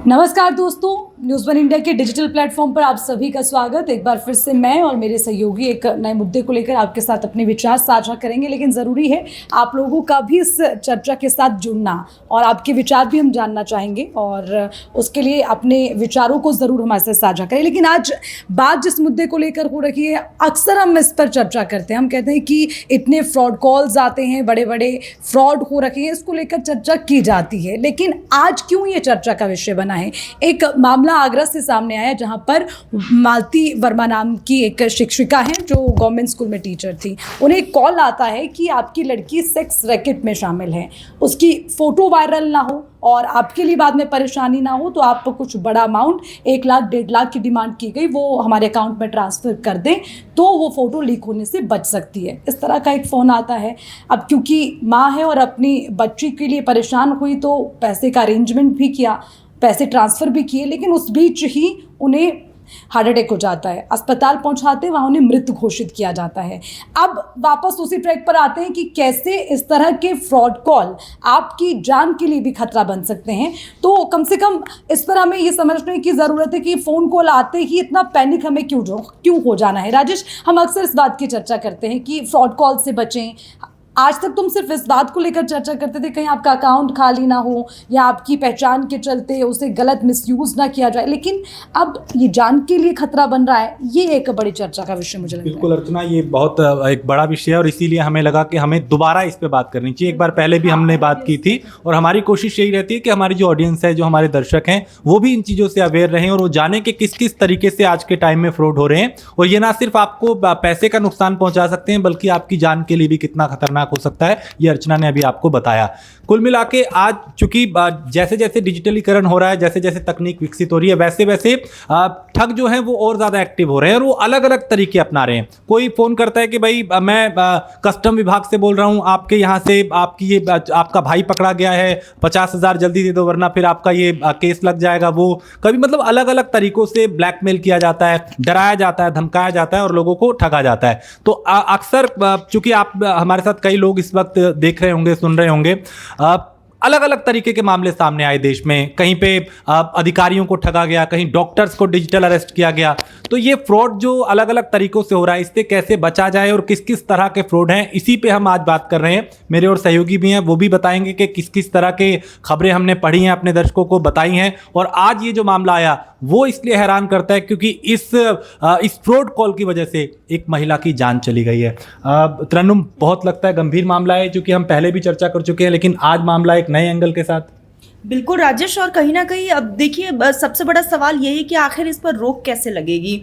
नमस्कार दोस्तों, news one India के डिजिटल प्लेटफॉर्म पर आप सभी का स्वागत। एक बार फिर से मैं और मेरे सहयोगी एक नए मुद्दे को लेकर आपके साथ अपने विचार साझा करेंगे, लेकिन ज़रूरी है आप लोगों का भी इस चर्चा के साथ जुड़ना और आपके विचार भी हम जानना चाहेंगे और उसके लिए अपने विचारों को ज़रूर हमारे साथ साझा करें। लेकिन आज बात जिस मुद्दे को लेकर हो रही है, अक्सर हम इस पर चर्चा करते हैं। हम कहते हैं कि इतने फ्रॉड कॉल्स आते हैं, बड़े बड़े फ्रॉड हो रखे हैं, इसको लेकर चर्चा की जाती है। लेकिन आज क्यों ये चर्चा का विषय बना है? एक मामला आगरा से सामने आया जहां पर मालती वर्मा नाम की एक शिक्षिका हैं जो गवर्नमेंट स्कूल में टीचर थी। उन्हें एक कॉल आता है कि आपकी लड़की सेक्स रैकेट में शामिल है, उसकी फ़ोटो वायरल ना हो और आपके लिए बाद में परेशानी ना हो तो आपको कुछ बड़ा अमाउंट 1 लाख 1.5 लाख की डिमांड की गई, वो हमारे अकाउंट में ट्रांसफ़र कर दें तो वो फ़ोटो लीक होने से बच सकती है। इस तरह का एक फ़ोन आता है। अब क्योंकि माँ है और अपनी बच्ची के लिए परेशान हुई तो पैसे का अरेंजमेंट भी किया, पैसे ट्रांसफ़र भी किए, लेकिन उस बीच ही उन्हें हार्ट अटैक हो जाता है। अस्पताल पहुंचाते वहाँ उन्हें मृत घोषित किया जाता है। अब वापस उसी ट्रैक पर आते हैं कि कैसे इस तरह के फ्रॉड कॉल आपकी जान के लिए भी खतरा बन सकते हैं। तो कम से कम इस पर हमें ये समझने की ज़रूरत है कि फ़ोन कॉल आते ही इतना पैनिक हमें क्यों हो जाना है। राजेश, हम अक्सर इस बात की चर्चा करते हैं कि फ्रॉड कॉल से बचें। आज तक तुम सिर्फ इस बात को लेकर चर्चा करते थे कहीं आपका अकाउंट खाली ना हो या आपकी पहचान के चलते उसे गलत मिसयूज़ ना किया जाए, लेकिन अब ये जान के लिए खतरा बन रहा है। ये एक बड़ी चर्चा का विषय मुझे लगता है। बिल्कुल अर्चना, ये बहुत एक बड़ा विषय है और इसीलिए हमें लगा कि हमें दोबारा इस पे बात करनी चाहिए। एक बार पहले भी हमने बात की थी और हमारी कोशिश यही रहती है कि हमारी जो ऑडियंस है, जो हमारे दर्शक हैं, वो भी इन चीज़ों से अवेयर रहें और वो जाने कि किस किस तरीके से आज के टाइम में फ्रॉड हो रहे हैं। और ये ना सिर्फ आपको पैसे का नुकसान पहुंचा सकते हैं बल्कि आपकी जान के लिए भी कितना खतरनाक हो सकता है, ये अर्चना ने अभी आपको बताया। कुल मिला के आज चूंकि जैसे जैसे डिजिटलीकरण हो रहा है, जैसे जैसे तकनीक विकसित हो रही है, वैसे वैसे ठग जो है वो और ज़्यादा एक्टिव हो रहे हैं और वो अलग अलग तरीके अपना रहे हैं। कोई फ़ोन करता है कि भाई मैं कस्टम विभाग से बोल रहा हूँ, आपके यहाँ से आपका भाई पकड़ा गया है, 50,000 जल्दी दे दो वरना फिर आपका ये केस लग जाएगा। वो कभी मतलब अलग अलग तरीक़ों से ब्लैकमेल किया जाता है, डराया जाता है, धमकाया जाता है और लोगों को ठगा जाता है। तो अक्सर चूँकि आप हमारे साथ कई लोग इस वक्त देख रहे होंगे, सुन रहे होंगे, अलग अलग तरीके के मामले सामने आए देश में। कहीं पे अधिकारियों को ठगा गया, कहीं डॉक्टर्स को डिजिटल अरेस्ट किया गया। तो ये फ्रॉड जो अलग अलग तरीकों से हो रहा है, इससे कैसे बचा जाए और किस किस तरह के फ्रॉड हैं, इसी पे हम आज बात कर रहे हैं। मेरे और सहयोगी भी हैं, वो भी बताएंगे कि किस किस तरह के खबरें हमने पढ़ी हैं, अपने दर्शकों को बताई हैं। और आज ये जो मामला आया वो इसलिए हैरान करता है क्योंकि इस फ्रॉड कॉल की वजह से एक महिला की जान चली गई है। तरन्नुम, बहुत लगता है गंभीर मामला है, जो कि हम पहले भी चर्चा कर चुके हैं, लेकिन आज मामला एक नए एंगल के साथ। बिल्कुल राजेश, और कहीं ना कहीं अब देखिए सबसे बड़ा सवाल यही है कि आखिर इस पर रोक कैसे लगेगी,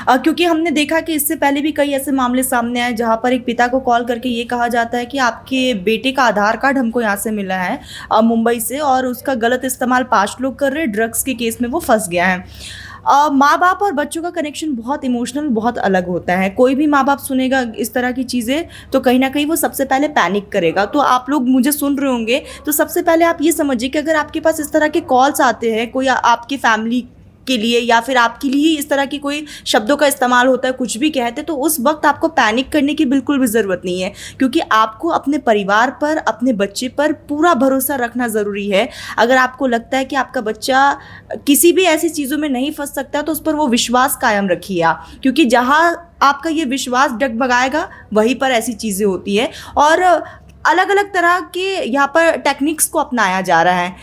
क्योंकि हमने देखा कि इससे पहले भी कई ऐसे मामले सामने आए जहां पर एक पिता को कॉल करके ये कहा जाता है कि आपके बेटे का आधार कार्ड हमको यहाँ से मिला है मुंबई से और उसका गलत इस्तेमाल 5 लोग कर रहे हैं, ड्रग्स के केस में वो फंस गया है। माँ बाप और बच्चों का कनेक्शन बहुत इमोशनल, बहुत अलग होता है। कोई भी माँ बाप सुनेगा इस तरह की चीज़ें तो कहीं ना कहीं वो सबसे पहले पैनिक करेगा। तो आप लोग मुझे सुन रहे होंगे तो सबसे पहले आप ये समझिए कि अगर आपके पास इस तरह के कॉल्स आते हैं, कोई आपकी फैमिली के लिए या फिर आपके लिए ही इस तरह की कोई शब्दों का इस्तेमाल होता है, कुछ भी कहते, तो उस वक्त आपको पैनिक करने की बिल्कुल भी ज़रूरत नहीं है, क्योंकि आपको अपने परिवार पर, अपने बच्चे पर पूरा भरोसा रखना ज़रूरी है। अगर आपको लगता है कि आपका बच्चा किसी भी ऐसी चीज़ों में नहीं फंस सकता तो उस पर वो विश्वास कायम रखिए आप, क्योंकि जहाँ आपका ये विश्वास डगमगाएगा वहीं पर ऐसी चीज़ें होती है। और अलग अलग तरह के यहाँ पर टेक्निक्स को अपनाया जा रहा है।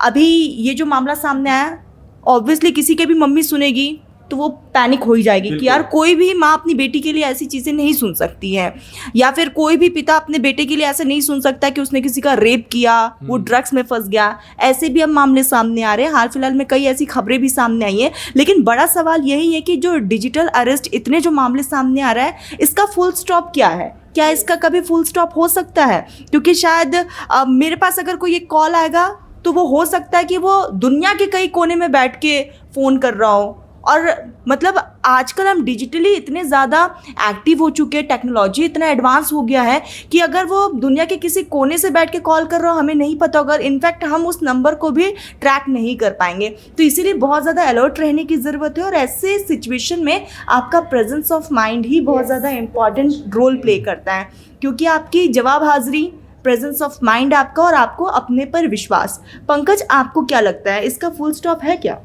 अभी ये जो मामला सामने आया, ऑब्वियसली किसी के भी मम्मी सुनेगी तो वो पैनिक हो ही जाएगी कि यार कोई भी माँ अपनी बेटी के लिए ऐसी चीज़ें नहीं सुन सकती है, या फिर कोई भी पिता अपने बेटे के लिए ऐसे नहीं सुन सकता कि उसने किसी का रेप किया, वो ड्रग्स में फंस गया। ऐसे भी अब मामले सामने आ रहे हैं। हाल फिलहाल में कई ऐसी खबरें भी सामने आई हैं। लेकिन बड़ा सवाल यही है कि जो डिजिटल अरेस्ट, इतने जो मामले सामने आ रहा है, इसका फुल स्टॉप क्या है? क्या इसका कभी फुल स्टॉप हो सकता है? क्योंकि शायद मेरे पास अगर कोई एक कॉल आएगा तो वो हो सकता है कि वो दुनिया के कई कोने में बैठ के फ़ोन कर रहा हो। और मतलब आजकल हम डिजिटली इतने ज़्यादा एक्टिव हो चुके हैं, टेक्नोलॉजी इतना एडवांस हो गया है कि अगर वो दुनिया के किसी कोने से बैठ के कॉल कर रहा हो, हमें नहीं पता होगा, इनफैक्ट हम उस नंबर को भी ट्रैक नहीं कर पाएंगे। तो इसीलिए बहुत ज़्यादा अलर्ट रहने की ज़रूरत है और ऐसे सिचुएशन में आपका प्रेजेंस ऑफ माइंड ही बहुत ज़्यादा इंपॉर्टेंट रोल प्ले करता है, क्योंकि आपकी जवाब हाजिरी प्रेजेंस ऑफ माइंड आपका और आपको अपने पर विश्वास। पंकज, आपको क्या लगता है, इसका फुल स्टॉप है क्या?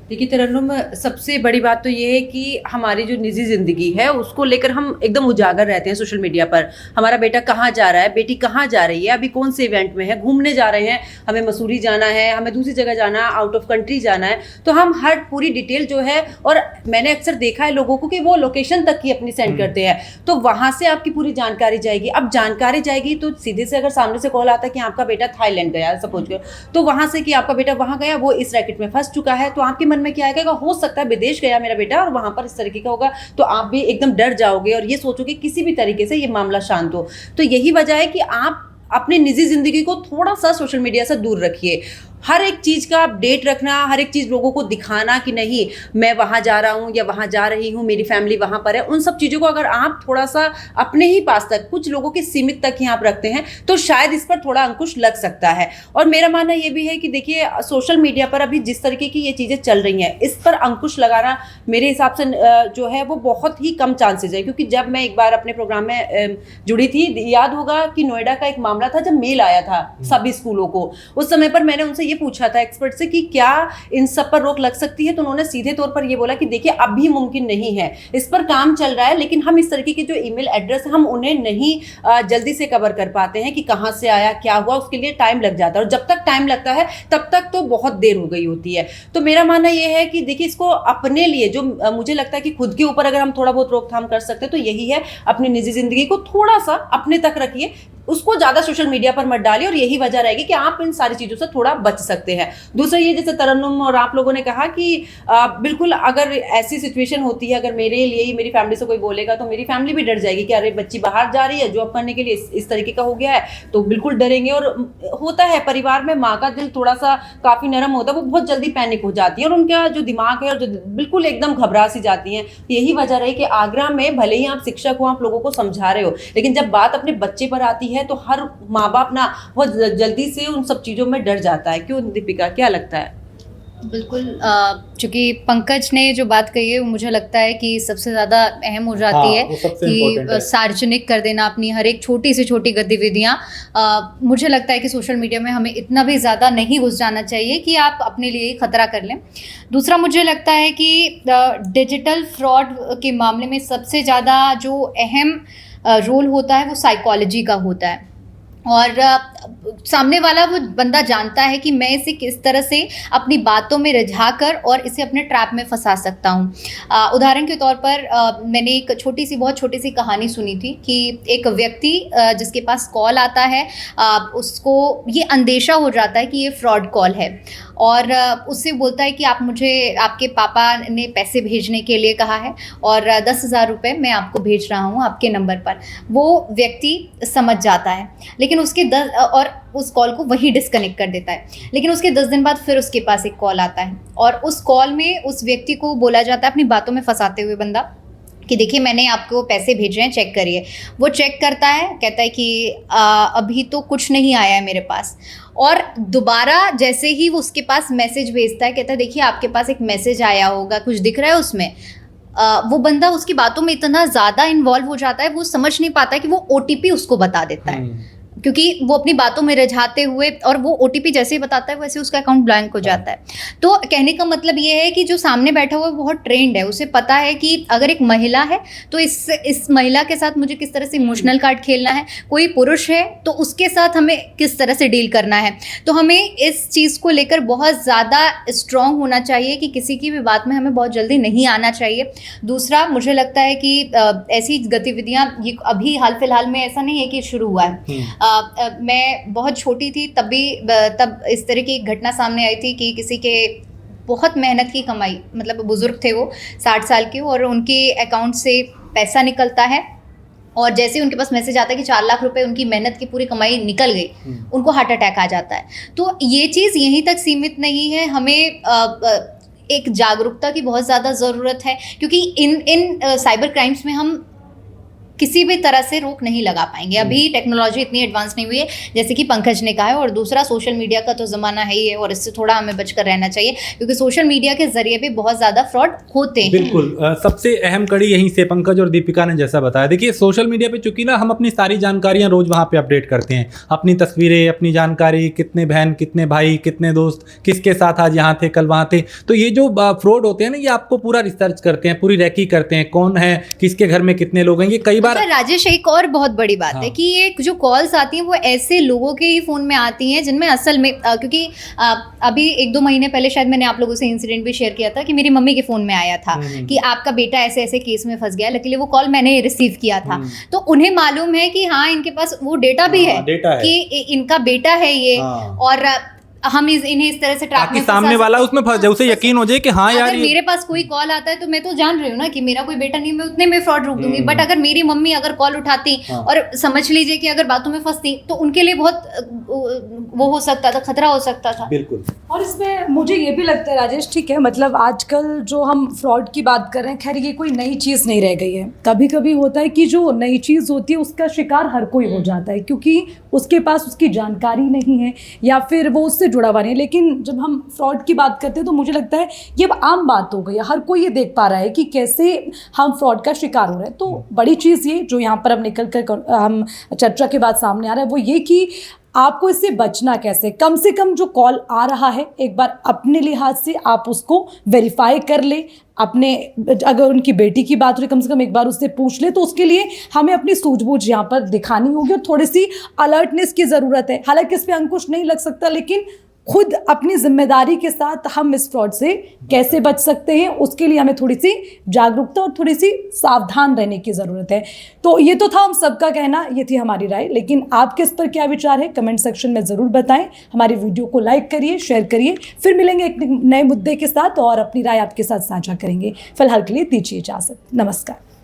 देखिए तरन्नुम, सबसे बड़ी बात तो ये है कि हमारी जो निजी ज़िंदगी है उसको लेकर हम एकदम उजागर रहते हैं सोशल मीडिया पर। हमारा बेटा कहाँ जा रहा है, बेटी कहाँ जा रही है, अभी कौन से इवेंट में है, घूमने जा रहे हैं, हमें मसूरी जाना है, हमें दूसरी जगह जाना है, आउट ऑफ कंट्री जाना है, तो हम हर पूरी डिटेल जो है, और मैंने अक्सर देखा है लोगों को कि वो लोकेशन तक ही अपनी सेंड करते हैं, तो वहाँ से आपकी पूरी जानकारी जाएगी। अब जानकारी जाएगी तो सीधे से अगर सामने से कॉल आता है कि आपका बेटा थाईलैंड गया सपोज कर, तो वहाँ से कि आपका बेटा वहाँ गया, वो इस रैकेट में फंस चुका है, तो आपके मन में क्या आएगा, हो सकता है विदेश गया मेरा बेटा और वहां पर इस तरीके का होगा, तो आप भी एकदम डर जाओगे और ये सोचोगे किसी भी तरीके से ये मामला शांत हो। तो यही वजह है कि आप अपनी निजी जिंदगी को थोड़ा सा सोशल मीडिया से दूर रखिए। हर एक चीज़ का अपडेट रखना, हर एक चीज़ लोगों को दिखाना कि नहीं मैं वहाँ जा रहा हूँ या वहाँ जा रही हूँ, मेरी फैमिली वहाँ पर है, उन सब चीज़ों को अगर आप थोड़ा सा अपने ही पास तक, कुछ लोगों के सीमित तक ही आप रखते हैं तो शायद इस पर थोड़ा अंकुश लग सकता है। और मेरा मानना ये भी है कि देखिए सोशल मीडिया पर अभी जिस तरीके की ये चीज़ें चल रही हैं, इस पर अंकुश लगाना मेरे हिसाब से जो है वो बहुत ही कम चांसेज है। क्योंकि जब मैं एक बार अपने प्रोग्राम में जुड़ी थी, याद होगा कि नोएडा का एक मामला था जब मेल आया था सभी स्कूलों को, उस समय पर मैंने उनसे ये पूछा था एक्सपर्ट से कि क्या इन सब पर रोक लग सकती है, तो उन्होंने सीधे तौर पर ये बोला कि देखिए अभी मुमकिन नहीं है, इस पर काम चल रहा है, लेकिन हम इस तरीके के जो ईमेल एड्रेस है हम उन्हें नहीं जल्दी से कवर कर पाते हैं कि कहां से आया क्या हुआ, उसके लिए टाइम लग जाता है, और जब तक टाइम लगता है तब तक तो बहुत देर हो गई होती है। तो मेरा मानना यह है कि देखिए इसको अपने लिए जो मुझे लगता है कि खुद के ऊपर अगर हम थोड़ा बहुत रोकथाम कर सकते हैं तो यही है, अपनी निजी जिंदगी को थोड़ा सा अपने तक रखिए, उसको ज़्यादा सोशल मीडिया पर मत डालिए, और यही वजह रहेगी कि आप इन सारी चीज़ों से थोड़ा बच सकते हैं। दूसरा ये, जैसे तरन्नुम और आप लोगों ने कहा कि बिल्कुल अगर ऐसी सिचुएशन होती है, अगर मेरे लिए ही मेरी फैमिली से कोई बोलेगा तो मेरी फैमिली भी डर जाएगी कि अरे बच्ची बाहर जा रही है जॉब करने के लिए, इस तरीके का हो गया है, तो बिल्कुल डरेंगे। और होता है परिवार में माँ का दिल थोड़ा सा काफ़ी नरम होता है, वो बहुत जल्दी पैनिक हो जाती है और उनका जो दिमाग है और जो बिल्कुल एकदम घबरा सी जाती हैं। यही वजह रही कि आगरा में भले ही आप शिक्षक हो, आप लोगों को समझा रहे हो, लेकिन जब बात अपने बच्चे पर आती है तो हर माँ बाप ना बहुत जल्दी से उन सब चीज़ों में डर जाता है। क्यों दीपिका, क्या लगता है? बिल्कुल, चूँकि पंकज ने जो बात कही है वो मुझे लगता है कि सबसे ज़्यादा अहम हो जाती है कि सार्वजनिक कर देना अपनी हर एक छोटी से छोटी गतिविधियाँ। मुझे लगता है कि सोशल मीडिया में हमें इतना भी ज़्यादा नहीं घुस जाना चाहिए कि आप अपने लिए ही खतरा कर लें। दूसरा, मुझे लगता है कि डिजिटल फ्रॉड के मामले में सबसे ज़्यादा जो अहम रोल होता है वो साइकोलॉजी का होता है, और सामने वाला वो बंदा जानता है कि मैं इसे किस तरह से अपनी बातों में रिझाकर और इसे अपने ट्रैप में फंसा सकता हूँ। उदाहरण के तौर पर मैंने एक बहुत छोटी सी कहानी सुनी थी कि एक व्यक्ति जिसके पास कॉल आता है, उसको ये अंदेशा हो जाता है कि ये फ्रॉड कॉल है, और उससे बोलता है कि आप मुझे, आपके पापा ने पैसे भेजने के लिए कहा है और 10,000 रुपये मैं आपको भेज रहा हूँ आपके नंबर पर। वो व्यक्ति समझ जाता है, लेकिन और उस कॉल को वही डिस्कनेक्ट कर देता है। लेकिन उसके 10 दिन बाद फिर उसके पास एक कॉल आता है, और उस कॉल में उस व्यक्ति को बोला जाता है, अपनी बातों में फंसाते हुए बंदा, कि देखिए मैंने आपको पैसे भेजे हैं, चेक करिए। वो चेक करता है, कहता है कि अभी तो कुछ नहीं आया है मेरे पास। और दोबारा जैसे ही वो उसके पास मैसेज भेजता है, कहता है देखिए आपके पास एक मैसेज आया होगा, कुछ दिख रहा है उसमें। वो बंदा उसकी बातों में इतना ज़्यादा इन्वॉल्व हो जाता है, वो समझ नहीं पाता कि वो OTP उसको बता देता है, क्योंकि वो अपनी बातों में रिझाते हुए, और वो OTP जैसे ही बताता है वैसे उसका अकाउंट ब्लैंक हो जाता है। तो कहने का मतलब ये है कि जो सामने बैठा हुआ है बहुत ट्रेंड है, उसे पता है कि अगर एक महिला है तो इस महिला के साथ मुझे किस तरह से इमोशनल कार्ड खेलना है, कोई पुरुष है तो उसके साथ हमें किस तरह से डील करना है। तो हमें इस चीज़ को लेकर बहुत ज़्यादा स्ट्रॉन्ग होना चाहिए कि किसी की भी बात में हमें बहुत जल्दी नहीं आना चाहिए। दूसरा, मुझे लगता है कि ऐसी गतिविधियाँ ये अभी हाल फिलहाल में ऐसा नहीं है कि शुरू हुआ है। मैं बहुत छोटी थी तब इस तरह की घटना सामने आई थी कि किसी के बहुत मेहनत की कमाई, मतलब बुजुर्ग थे वो 60 साल के, और उनके अकाउंट से पैसा निकलता है, और जैसे ही उनके पास मैसेज आता है कि 4 लाख रुपए उनकी मेहनत की पूरी कमाई निकल गई, उनको हार्ट अटैक आ जाता है। तो ये चीज़ यहीं तक सीमित नहीं है, हमें एक जागरूकता की बहुत ज़्यादा ज़रूरत है, क्योंकि इन साइबर क्राइम्स में हम किसी भी तरह से रोक नहीं लगा पाएंगे। अभी टेक्नोलॉजी इतनी एडवांस नहीं हुई है जैसे कि पंकज ने कहा है, और दूसरा सोशल मीडिया का तो ज़माना है ही है और इससे थोड़ा हमें बचकर रहना चाहिए क्योंकि सोशल मीडिया के जरिए भी बहुत ज़्यादा फ्रॉड होते हैं। बिल्कुल, सबसे अहम कड़ी यहीं से पंकज और दीपिका ने जैसा बताया, देखिए सोशल मीडिया पे चूंकि ना हम अपनी सारी जानकारियां रोज वहाँ पे अपडेट करते हैं, अपनी तस्वीरें, अपनी जानकारी, कितने बहन, कितने भाई, कितने दोस्त, किसके साथ आज यहाँ थे, कल वहाँ थे, तो ये जो फ्रॉड होते हैं ना, ये आपको पूरा रिसर्च करते हैं, पूरी रैकी करते हैं, कौन है, किसके घर में कितने लोग हैं, ये कई बार। राजेश, एक और बहुत बड़ी बात है कि ये जो कॉल्स आती हैं वो ऐसे लोगों के ही फ़ोन में आती हैं जिनमें असल में क्योंकि अभी 1-2 महीने पहले शायद मैंने आप लोगों से इंसिडेंट भी शेयर किया था कि मेरी मम्मी के फ़ोन में आया था कि आपका बेटा ऐसे ऐसे केस में फंस गया है। लकीली वो कॉल मैंने रिसीव किया था, तो उन्हें मालूम है कि हाँ इनके पास वो डेटा भी है कि इनका बेटा है ये, और हम इन्हें इस तरह से ट्रैक में सामने वाला उसमें फंस जाए, उसे यकीन हो जाए कि हाँ यार, मेरे पास कोई कॉल आता है तो मैं तो जान रही हूँ ना कि मेरा कोई बेटा नहीं, मैं उतने में फ्रॉड रोक दूंगी। बट अगर मेरी मम्मी अगर कॉल उठाती और समझ लीजिए कि अगर बातों में फंसती तो उनके लिए बहुत वो हो सकता था, खतरा हो सकता था। बिल्कुल। और इसमें मुझे ये भी लगता है राजेश, ठीक है, मतलब आजकल जो हम फ्रॉड की बात कर रहे हैं, खैर ये कोई नई चीज़ नहीं रह गई है। कभी कभी होता है कि जो नई चीज़ होती है उसका शिकार हर कोई हो जाता है क्योंकि उसके पास उसकी जानकारी नहीं है या फिर वो उससे जुड़ा हुआ नहीं है। लेकिन जब हम फ्रॉड की बात करते हैं तो मुझे लगता है ये अब आम बात हो गई है, हर कोई ये देख पा रहा है कि कैसे हम फ्रॉड का शिकार हो रहे हैं। तो बड़ी चीज़ ये जो यहाँ पर अब निकल कर हम चर्चा के बाद सामने आ रहा है वो ये कि आपको इससे बचना कैसे। कम से कम जो कॉल आ रहा है एक बार अपने लिहाज से आप उसको वेरीफाई कर ले, अपने अगर उनकी बेटी की बात हो रही कम से कम एक बार उससे पूछ ले, तो उसके लिए हमें अपनी सूझबूझ यहाँ पर दिखानी होगी और थोड़ी सी अलर्टनेस की ज़रूरत है। हालांकि इस पर अंकुश नहीं लग सकता, लेकिन खुद अपनी जिम्मेदारी के साथ हम इस फ्रॉड से कैसे बच सकते हैं उसके लिए हमें थोड़ी सी जागरूकता और थोड़ी सी सावधान रहने की ज़रूरत है। तो ये तो था हम सबका कहना, ये थी हमारी राय, लेकिन आपके इस पर क्या विचार है कमेंट सेक्शन में ज़रूर बताएं। हमारी वीडियो को लाइक करिए, शेयर करिए, फिर मिलेंगे एक नए मुद्दे के साथ और अपनी राय आपके साथ साझा करेंगे। फिलहाल के लिए दीजिए इजाज़त, नमस्कार।